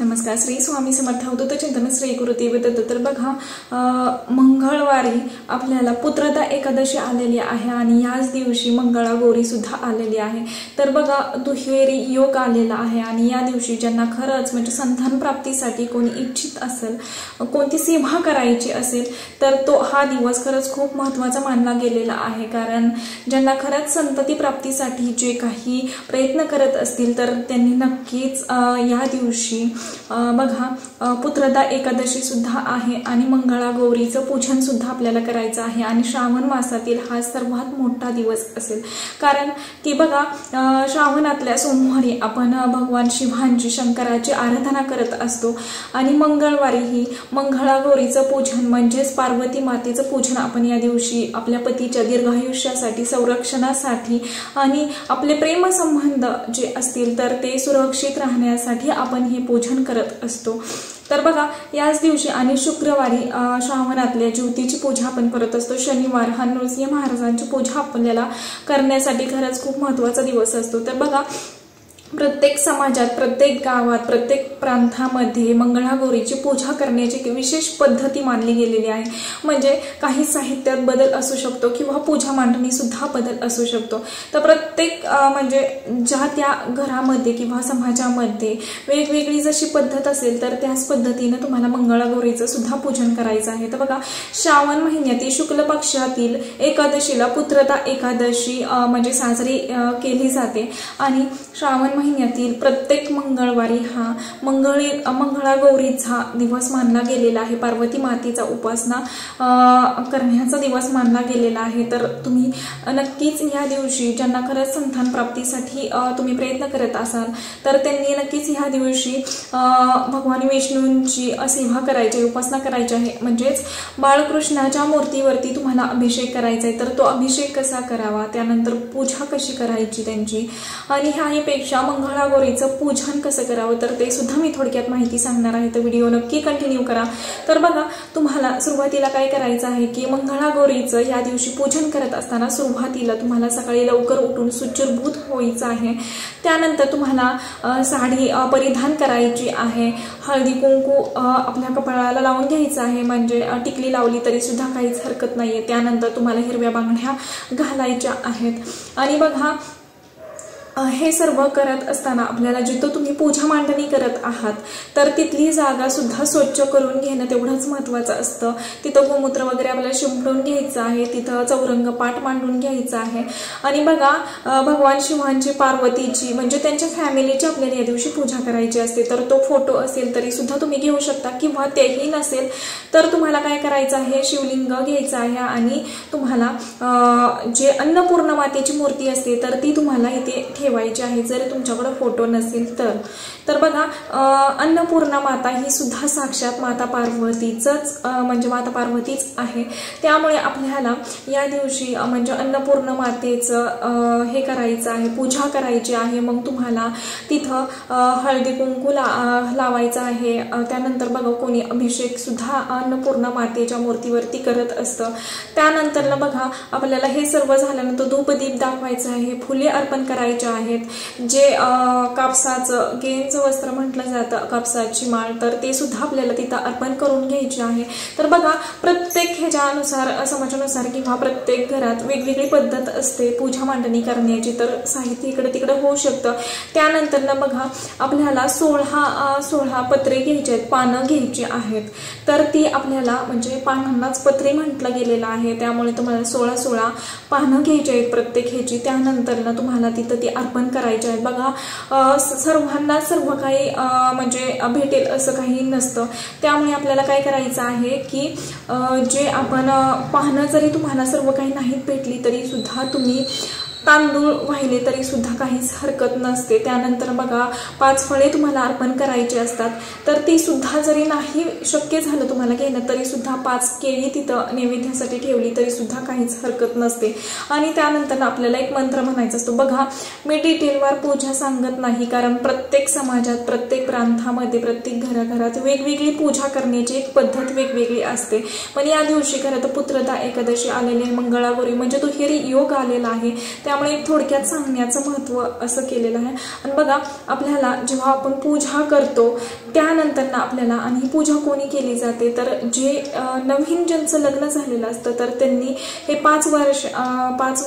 नमस्कार. श्री स्वामी समर्थ अवधूत चिंतन श्री गुरुदेव दत्त. तर बघा, मंगळवारी आपल्याला पुत्रदा एकादशी आलेली आहे आणि याच दिवशी मंगळागौरी सुद्धा आलेली आहे. तर बघा, दुहेरी योग आलेला आहे आणि या दिवशी ज्यांना खरंच म्हणजे संतान प्राप्तीसाठी कोणी इच्छित असेल, कोणती सेवा करायची असेल, तर तो हा दिवस खरंच खूप महत्त्वाचा मानला गेलेला आहे. कारण ज्यांना खरंच संतती प्राप्तीसाठी जे काही प्रयत्न करत असतील तर त्यांनी नक्कीच या दिवशी बघा, पुत्रदा एकादशी सुद्धा आहे आणि मंगळागौरीचं पूजन सुद्धा आपल्याला करायचं आहे आणि श्रावण मासातील हा सर्वात मोठा दिवस असेल. कारण की बघा, श्रावणातल्या सोमवारी आपण भगवान शिवांची, शंकराची आराधना करत असतो आणि मंगळवारीही मंगळागौरीचं पूजन म्हणजेच पार्वती मातेचं पूजन आपण या दिवशी आपल्या पतीच्या दीर्घायुष्यासाठी, संरक्षणासाठी आणि आपले प्रेमसंबंध जे असतील तर ते सुरक्षित राहण्यासाठी आपण हे पूजन करत असतो. तर बघा, याच दिवशी आणि शुक्रवारी श्रावणातल्या ज्योतीची पूजा आपण करत असतो. शनिवार हा नृसिंह महाराजांची पूजा आपल्याला करण्यासाठी खरंच खूप महत्त्वाचा दिवस असतो. तर बघा, प्रत्येक समाजात, प्रत्येक गावात, प्रत्येक प्रांतामध्ये मंगळागौरीची पूजा करण्याची विशेष पद्धती मानली गेलेली आहे. म्हणजे काही साहित्यात बदल असू शकतो किंवा पूजा मांडणी सुद्धा बदल असू शकतो. तर प्रत्येक म्हणजे ज्या त्या घरामध्ये किंवा समाजामध्ये वेगवेगळी जशी पद्धत असेल तर त्याच पद्धतीने तुम्हाला मंगळागौरीचं सुद्धा पूजन करायचं आहे. तर बघा, श्रावण महिन्यातील शुक्ल पक्षातील एकादशीला पुत्रदा एकादशी म्हणजे साजरी केली जाते आणि श्रावण महिन्यातील प्रत्येक मंगळवारी हा मंगळागौरीचा दिवस मानला गेलेला आहे. पार्वती मातेचा उपासना करण्याचा दिवस मानला गेलेला आहे. तर तुम्ही नक्कीच या दिवशी ज्यांना खरंच संतान प्राप्तीसाठी तुम्ही प्रयत्न करत असाल तर त्यांनी नक्कीच ह्या दिवशी भगवान विष्णूंची सेवा करायची, उपासना करायची आहे. म्हणजेच बाळकृष्णाच्या मूर्तीवरती तुम्हाला अभिषेक करायचा आहे. तर तो अभिषेक कसा करावा, त्यानंतर पूजा कशी करायची त्यांची आणि ह्यापेक्षा मंगळागौरीचं पूजन कसं करावं तर ते सुद्धा मी थोडक्यात माहिती सांगणार आहे. तर व्हिडिओ नक्की कंटिन्यू करा. तर बघा, तुम्हाला सुरुवातीला काय करायचं आहे की मंगळागौरीचं या दिवशी पूजन करत असताना सुरुवातीला तुम्हाला सकाळी लवकर उठून शुचिर्भूत व्हायचं आहे. त्यानंतर तुम्हाला साडी परिधान करायची आहे. हळदी कुंकू आपल्या कपाळाला लावून घ्यायचं आहे. म्हणजे टिकली लावली तरी सुद्धा काहीच हरकत नाहीये. त्यानंतर तुम्हाला हिरव्या बांगड्या घालायच्या आहेत आणि बघा, हे सर्व करत असताना आपल्याला जिथं तुम्ही पूजा मांडणी करत आहात तर तिथली जागा सुद्धा स्वच्छ करून घेणं तेवढंच महत्त्वाचं असतं. तिथं गोमूत्र वगैरे आपल्याला शिंपडून घ्यायचं आहे. तिथं चौरंग पाट मांडून घ्यायचा आहे आणि बघा, भगवान शिवांची, पार्वतीची म्हणजे त्यांच्या फॅमिलीची आपल्याला या दिवशी पूजा करायची असते. तर तो फोटो असेल तरी सुद्धा तुम्ही घेऊ शकता किंवा तेही नसेल तर तुम्हाला काय करायचं आहे, शिवलिंग घ्यायचं आहे आणि तुम्हाला जे अन्नपूर्ण मातेची मूर्ती असते तर ती तुम्हाला इथे ठेवायची आहे जर तुमच्याकडे फोटो नसेल तर. तर बघा, अन्नपूर्णा माता ही सुद्धा साक्षात माता पार्वतीच म्हणजे माता पार्वतीच आहे. त्यामुळे आपल्याला या दिवशी म्हणजे अन्नपूर्ण मातेचं हे करायचं आहे, पूजा करायची आहे. मग तुम्हाला तिथं हळदी कुंकू लावायचं आहे. त्यानंतर बघा, कोणी अभिषेक सुद्धा अन्नपूर्णा मातेच्या मूर्तीवरती करत असतं. त्यानंतर बघा, आपल्याला हे सर्व झाल्यानंतर धूपदीप दाखवायचं आहे, फुले अर्पण करायचे आहेत. जे कापसाचं गेंज वस्त्र म्हटलं जातं, कापसाची माळ, तर ते सुद्धा आपल्याला तिथं अर्पण करून घ्यायचे आहे. तर बघा, प्रत्येक ह्याच्यानुसार, समाजानुसार किंवा प्रत्येक घरात वेगवेगळी पद्धत असते पूजा मांडणी करण्याची. तर साहित्य इकडे तिकडे होऊ शकतं. त्यानंतर बघा, आपल्याला 16 पत्रे घ्यायचे आहेत, पानं घ्यायची आहेत. तर ती आपल्याला म्हणजे पानांनाच पत्रे म्हटलं गेलेलं आहे. त्यामुळे तुम्हाला 16 पानं घ्यायची आहेत प्रत्येक ह्याची. त्यानंतर तुम्हाला तिथं ती अर्पण करायचे आहेत. बघा, सर्वांना सर्व काही म्हणजे भेटेल असं काही नसतं. त्यामुळे आपल्याला काय करायचं आहे की जे आपण पाहणं जरी तुम्हाला सर्व काही नाहीत भेटली तरी सुद्धा तुम्ही तांदूळ वाहिले तरी सुद्धा काहीच हरकत नसते. त्यानंतर बघा, 5 फळे तुम्हाला अर्पण करायची असतात. तर ती सुद्धा जरी नाही शक्य झालं तुम्हाला घेणं तरी सुद्धा 5 केळी तिथं नैवेद्यासाठी ठेवली तरी सुद्धा काहीच हरकत नसते. आणि त्यानंतर आपल्याला एक मंत्र म्हणायचा असतो. बघा, मी डिटेलवर पूजा सांगत नाही कारण प्रत्येक समाजात, प्रत्येक प्रांतामध्ये, प्रत्येक घराघरात वेगवेगळी पूजा करण्याची एक पद्धत वेगवेगळी असते. पण या दिवशी खरं तर पुत्रदा एकादशी आलेली आहे, मंगळागौरी म्हणजे दुहेरी योग आलेला आहे. त्यामुळे थोडक्यात सांगण्याचं महत्त्व असं केलेलं आहे. आणि बघा, आपल्याला जेव्हा आपण पूजा करतो त्यानंतर ना आपल्याला, आणि ही पूजा कोणी केली जाते तर जे नवीन ज्यांचं लग्न झालेलं असतं तर त्यांनी हे 5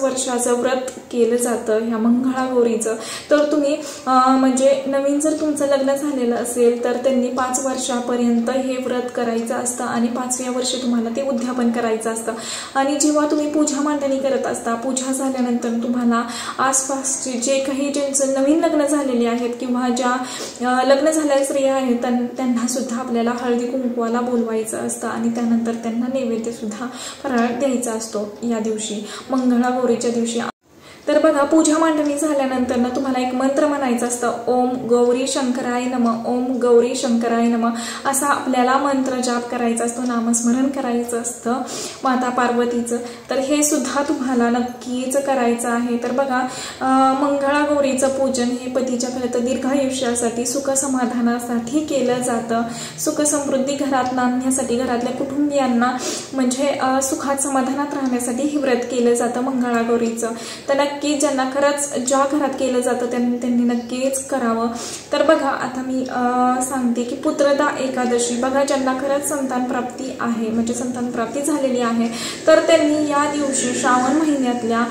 वर्षाचं व्रत केलं जातं ह्या मंगळागौरीचं. तर तुम्ही म्हणजे नवीन जर तुमचं लग्न झालेलं असेल तर त्यांनी 5 वर्षापर्यंत हे व्रत करायचं असतं आणि 5व्या वर्षी तुम्हाला ते उद्यापन करायचं असतं. आणि जेव्हा तुम्ही पूजा मांडणी करत असता, पूजा झाल्यानंतर तुम्हाला आसपासचे जे काही ज्यांचं नवीन लग्न झालेले आहेत किंवा ज्या लग्न झालेल्या स्त्रिया आहेत त्यांना सुद्धा आपल्याला हळदी कुंकवाला बोलवायचं असतं आणि त्यानंतर त्यांना नैवेद्य सुद्धा फराळ द्यायचा असतो या दिवशी, मंगळागौरीच्या दिवशी. तर बघा, पूजा मांडणी झाल्यानंतर ना तुम्हाला एक मंत्र म्हणायचा असतं, ओम गौरी शंकराय नमः, ओम गौरी शंकराय नमः असा आपल्याला मंत्र जाप करायचा असतो, नामस्मरण करायचं असतं माता पार्वतीचं. तर हे सुद्धा तुम्हाला नक्कीच करायचं आहे. तर बघा, मंगळागौरीचं पूजन हे पतीच्या घरात दीर्घायुष्यासाठी, सुख समाधानासाठी केलं जातं. सुख समृद्धी घरात नांदण्यासाठी, घरातल्या कुटुंबियांना म्हणजे सुखात समाधानात राहण्यासाठी हे व्रत केलं जातं मंगळागौरीचं. तर नक्की ज्यांना खरंच ज्या घरात केलं जातं त्यांनी नक्कीच करावं. तर बघा, आता मी सांगते की पुत्रदा एकादशी. बघा, ज्यांना खरंच संतान प्राप्ती आहे म्हणजे संतान प्राप्ती झालेली आहे तर त्यांनी या दिवशी श्रावण महिन्यातल्या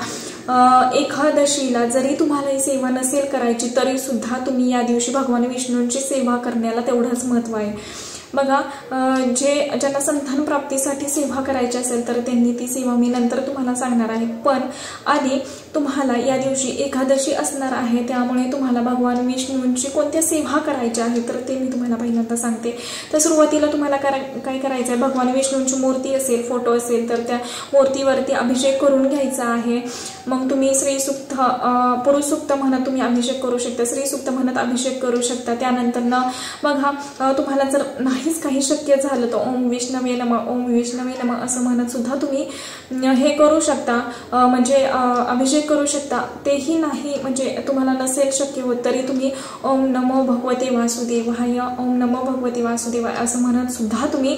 एकादशीला जरी तुम्हाला ही सेवा नसेल करायची तरी सुद्धा तुम्ही या दिवशी भगवान विष्णूंची सेवा करण्याला तेवढंच महत्त्व आहे. बघा, ज्यांना संतान प्राप्तीसाठी सेवा करायची असेल तर त्यांनी ती सेवा मी नंतर तुम्हाला सांगणार आहे. पण आधी तुम्हाला या दिवशी एकादशी असणार आहे, त्यामुळे तुम्हाला भगवान विष्णूंची कोणत्या सेवा करायच्या आहे तर ते मी तुम्हाला पहिल्यांदा सांगते. तर सुरुवातीला तुम्हाला काय करायचं आहे, भगवान विष्णूंची मूर्ती असेल, फोटो असेल तर त्या मूर्तीवरती अभिषेक करून घ्यायचा आहे. मग तुम्ही श्रीसूक्त, पुरुष सूक्त म्हणत तुम्ही अभिषेक करू शकता, श्रीसूक्त म्हणत अभिषेक करू शकता. त्यानंतर ना बघा, तुम्हाला जर नाहीच काही शक्य झालं तर ओम विष्णवे नमः, ओम विष्णवे नमः असं म्हणत सुद्धा तुम्ही हे करू शकता, म्हणजे अभिषेक करू शकता. तेही नाही म्हणजे तुम्हाला नसेल शक्य होत तरी तुम्ही ओम नमो भगवते वासुदेवाय, ओम नमो भगवते वासुदेवाय असं म्हणत सुद्धा तुम्ही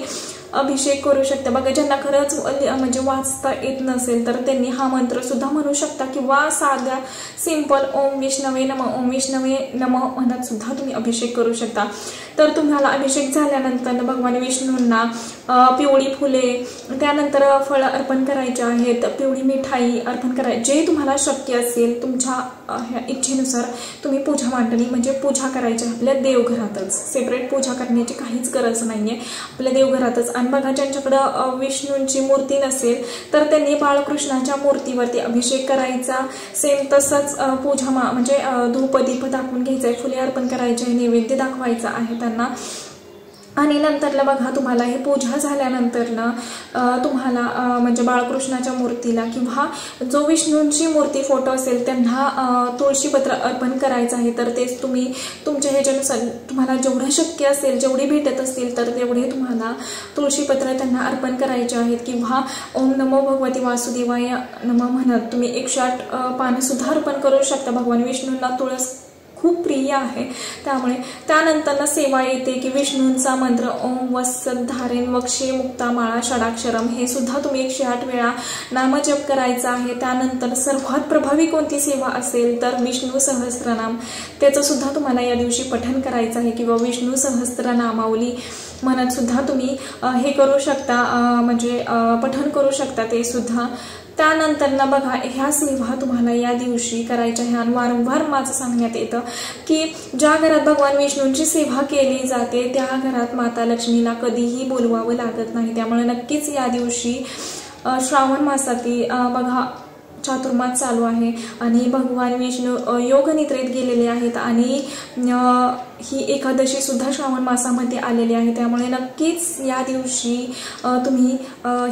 अभिषेक करू शकता. बघा, ज्यांना खरंच म्हणजे वाचता येत नसेल तर त्यांनी हा मंत्र सुद्धा म्हणू शकता किंवा साध्या सिंपल ओम विष्णवे नमः, ओम विष्णवे नमः म्हणत सुद्धा तुम्ही अभिषेक करू शकता. तर तुम्हाला अभिषेक झाल्यानंतर भगवान विष्णूंना पिवळी फुले, त्यानंतर फळ अर्पण करायचे आहेत, पिवळी मिठाई अर्पण करायची. जे तुम्हाला शक्य असेल तुमच्या इच्छेनुसार तुम्ही पूजा मांडणी म्हणजे पूजा करायची आपल्या देवघरातच. सेपरेट पूजा करण्याची काहीच गरज नाहीये, आपल्या देवघरातच. आणि बघा, ज्यांच्याकडं विष्णूंची मूर्ती नसेल तर त्यांनी बाळकृष्णाच्या मूर्तीवरती अभिषेक करायचा. सेम तसंच पूजा म्हणजे धूप दीप दाखवून घ्यायचंय, फुले अर्पण करायचे, नैवेद्य दाखवायचा आहे त्यांना. आणि नंतरला बघा, तुम्हाला हे पूजा झाल्यानंतरनं तुम्हाला म्हणजे बाळकृष्णाच्या मूर्तीला किंवा जो विष्णूंची मूर्ती फोटो असेल त्यांना तुळशीपत्र अर्पण करायचं आहे. तर तेच तुम्ही तुमच्या ह्याच्यानुसार तुम्हाला जेवढं शक्य असेल, जेवढी भेटत असतील तर तेवढे तुम्हाला तुळशीपत्र त्यांना अर्पण करायचे आहेत. किंवा ओम नमो भगवती वासुदेवाय नमः म्हणत तुम्ही 108 पानं सुद्धा अर्पण करू शकता. भगवान विष्णूंना तुळस खूप प्रिय आहे, त्यामुळे त्यानंतर सेवा येते की विष्णूंचा मंत्र ओम वत्सत धारेन वक्षे मुक्ता माळा षडाक्षरम हे सुद्धा तुम्ही 108 वेळा नामजप करायचा आहे. त्यानंतर सर्वात प्रभावी कोणती सेवा असेल तर विष्णू सहस्त्रनाम, त्याचं सुद्धा तुम्हाला या दिवशी पठण करायचं आहे किंवा विष्णू सहस्त्रनामावली म्हणत सुद्धा तुम्ही हे करू शकता, म्हणजे पठण करू शकता ते सुद्धा. त्यानंतर ना बघा, ह्या सेवा तुम्हाला या दिवशी करायच्या आहे. आणि वारंवार माझं सांगण्यात येतं की ज्या घरात भगवान विष्णूंची सेवा केली जाते त्या घरात माता लक्ष्मीला कधीही बोलवावं लागत नाही. त्यामुळे नक्कीच या दिवशी श्रावण मासातील बघा चातुर्मास चालू आहे आणि भगवान विष्णू योग निद्रेत गेलेले आहेत आणि ही एकादशी सुद्धा श्रावण मासामध्ये आलेली आहे. त्यामुळे नक्कीच या दिवशी तुम्ही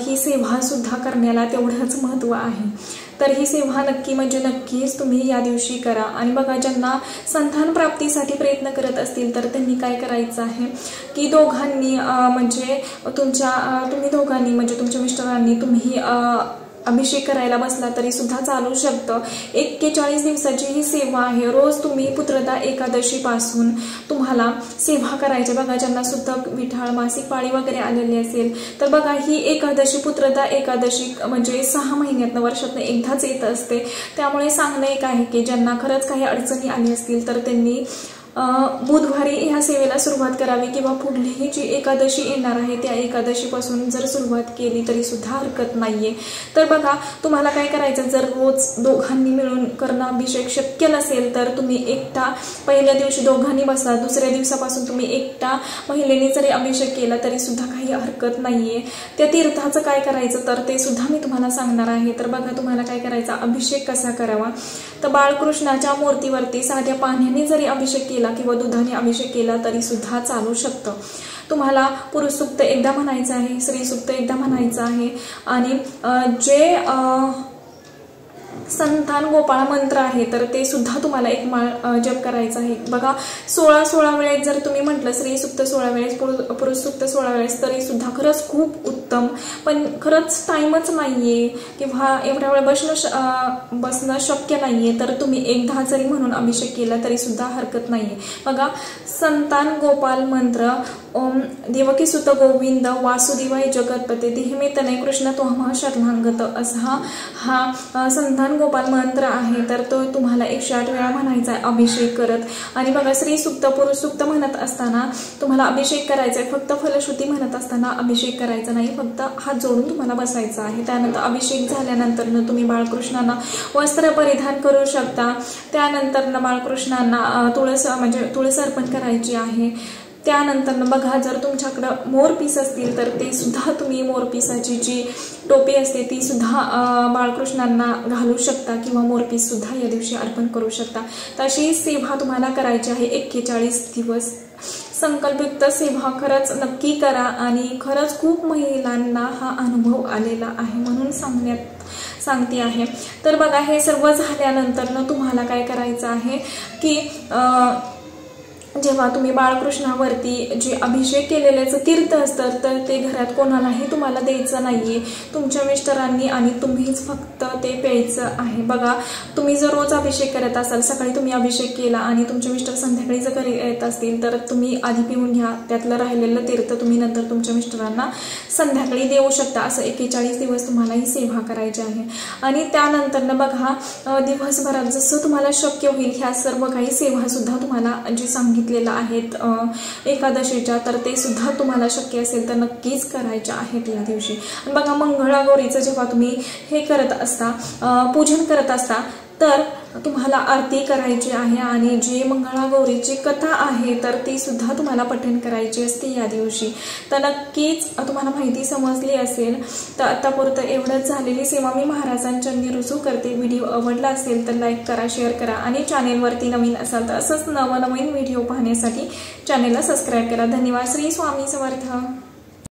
ही सेवा सुद्धा करण्याला तेवढंच महत्त्व आहे. तर ही सेवा नक्की म्हणजे नक्कीच तुम्ही या दिवशी करा. आणि बघा, ज्यांना संतान प्राप्तीसाठी प्रयत्न करत असतील तर त्यांनी काय करायचं आहे की दोघांनी म्हणजे तुम्ही दोघांनी म्हणजे तुमच्या मिस्टरांनी तुम्ही अभिषेक करायला बसला तरी सुद्धा चालू शकतं। 41 दिवसाची ही सेवा आहे। रोज तुम्ही पुत्रदा एकादशी पासून तुम्हाला सेवा करायची बघा। ज्यांना सुद्धा विठाळ मासिक पाळी वगैरे आलेली असेल तर बघा ही एकादशी पुत्रदा एकादशी म्हणजे 6 महिन्यातनं वर्षातनं एकदाच येत असते। त्यामुळे सांगणं एक आहे की ज्यांना खरंच काही अडचणी आली असतील तर त्यांनी बुधवारी ह्या सेवेला सुरुवात करावी किंवा पुढलीही जी एकादशी येणार आहे त्या एकादशीपासून जर सुरुवात केली तरी सुद्धा हरकत नाहीये। तर बघा तुम्हाला काय करायचं, जर रोज दोघांनी मिळून करणं अभिषेक शक्य नसेल तर तुम्ही एकटा पहिल्या दिवशी दोघांनी बसा, दुसऱ्या दिवसापासून तुम्ही एकटा महिलेने जरी अभिषेक केला तरी सुद्धा काही हरकत नाहीये। त्या तीर्थाचं काय करायचं तर ते सुद्धा मी तुम्हाला सांगणार आहे। तर बघा तुम्हाला काय करायचा, अभिषेक कसा करावा तर बाळकृष्णाच्या मूर्तीवरती साध्या पाण्याने जरी अभिषेक केला किंवा दुधाने अभिषेक केला तरी सुद्धा चालू शकतं। तुम्हाला पुरुष सूक्त एकदा म्हणायचं आहे, स्त्री सूक्त एकदा म्हणायचं आहे आणि जे संतान गोपाळ मंत्र आहे तर ते सुद्धा तुम्हाला एक माळ जप करायचा आहे बघा। 16 वेळेस जर तुम्ही म्हटलं स्त्री सूक्त 16 वेळेस, पुरुष सूक्त 16 वेळेस तरी सुद्धा खरंच खूप उत्तम। पण खरंच टाइमच नाहीये किंवा एवढ्या वेळ बसणं शक्य नाहीये तर तुम्ही एकदा जरी म्हणून अभिषेक केला तरी सुद्धा हरकत नाहीये बघा। संतान गोपाल मंत्र ओम देवकीसुत गोविंद वासुदेवाय जगतपते देहमे तनय कृष्ण त्वमः शरणागत असा हा संतान गोपाल मंत्र आहे। तर तो तुम्हाला 108 वेळा म्हणायचा आहे अभिषेक करत। आणि बघा स्त्री सूक्त पुरुष सूक्त म्हणत असताना तुम्हाला अभिषेक करायचा आहे, फक्त फलश्रुती म्हणत असताना अभिषेक करायचा नाही, फक्त हात जोडून तुम्हाला बसायचं आहे। त्यानंतर अभिषेक झाल्यानंतर तुम्ही बाळकृष्णांना वस्त्र परिधान करू शकता। त्यानंतर बाळकृष्णांना तुळस अर्पण करायची आहे। त्यानंतर बघा जर तुमच्याकडे मोरपीस असतील तर ते सुद्धा तुम्ही मोरपिसाची जी टोपी असते ती सुद्धा बाळकृष्णांना घालू शकता किंवा मोरपीस सुद्धा या दिवशी अर्पण करू शकता। तशी सेवा तुम्हाला करायची आहे 41 दिवस। संकल्पयुक्त सेवा खरंच नक्की करा आणि खरंच खूप महिलांना हा अनुभव आलेला आहे म्हणून सांगते आहे। तर बघा हे सर्व झाल्यानंतर तुम्हाला काय करायचं आहे की जेव्हा तुम्ही बाळकृष्णावरती जे अभिषेक केलेल्याचं तीर्थ असतं तर ते घरात कोणालाही तुम्हाला द्यायचं नाहीये, तुमच्या मिस्टरांनी आणि तुम्हीच फक्त ते प्यायचं आहे बघा। तुम्ही जर रोज अभिषेक करत असाल, सकाळी तुम्ही अभिषेक केला आणि तुमचे मिस्टर संध्याकाळी जर घरी येत असतील तर तुम्ही आधी पिऊन घ्या, त्यातलं राहिलेलं तीर्थ तुम्ही नंतर तुमच्या मिस्टरांना संध्याकाळी देऊ शकता। असं 41 दिवस तुम्हाला ही सेवा करायची आहे। आणि त्यानंतर बघा दिवसभरात जसं तुम्हाला शक्य होईल ह्या सर्व काही सेवा सुद्धा तुम्हाला जे सांगितलेलं आहेत एकादशीच्या तर ते सुद्धा तुम्हाला शक्य असेल तर नक्कीच करायच्या आहेत या दिवशी। बघा मंगळागौरीचं जेव्हा तुम्ही हे करत असता, पूजन करत असता तर तुम्हाला आरती करायची आहे आणि जी मंगळागौरीची कथा आहे तर ती सुद्धा तुम्हाला पठण करायची असते या दिवशी। तर नक्कीच तुम्हाला माहिती समजली असेल। तर आतापर्यंत एवढंच झालेली सेवा मी महाराजांच्या रुजू करते। व्हिडिओ आवडला असेल तर लाईक करा, शेअर करा आणि चॅनेलवरती नवीन असाल तर असंच नवनवीन व्हिडिओ पाहण्यासाठी चॅनेलला सबस्क्राईब करा। धन्यवाद। श्री स्वामी समर्थ।